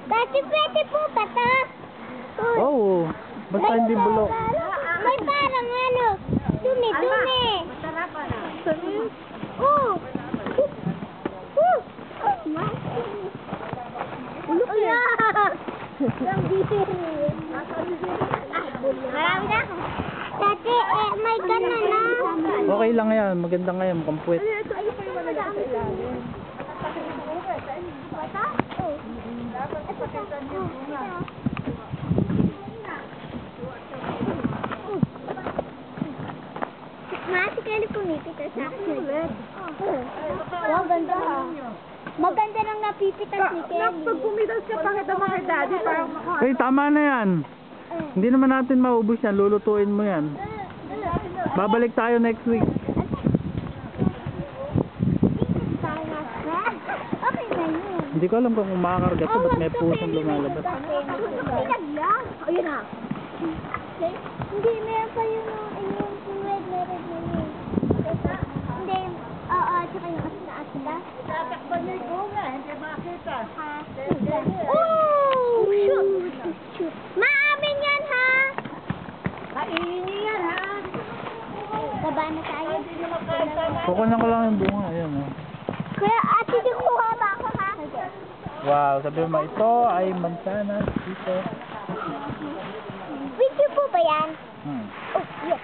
Dati pwede po ba ito? Oo. Basta hindi bulok. May parang ano, dumi-dumi. Masarap na. Oo. Marami na ako. Dati, may gana na. Okay lang yan. Maganda nga yan. Mukhang puwet. Ito pa yung malagay sa ilalim. Mati kayo pumipita sa akin. Wow, ganda ha. Maganda nang napipitas ni Kelly. Pag pumitas ka pangit ang mga daddy, parang makahat. Hey, tama na yan. Hindi naman natin maubos yan. Lulutuin mo yan. Babalik tayo next week. Okay na yun. Hindi ko alam kung makakarga to. Ba't may pusong lumalabas? Ayun na. Hindi, meron pa yung red na yun. Hindi, oo, tsaka yung asna-asna. Tatakban niya yung bunga, hindi makita. Oh, shoot. Maamin yan, ha? Kainin yan, ha? Baba na tayo. Kukunan ko lang yung bunga. Ayan, oh. Kuya, ate, di kuha ba ako, ha? Wow, sabi mo, ito ay mansanas dito. Video po ba yan? Hmm. Oh, yes.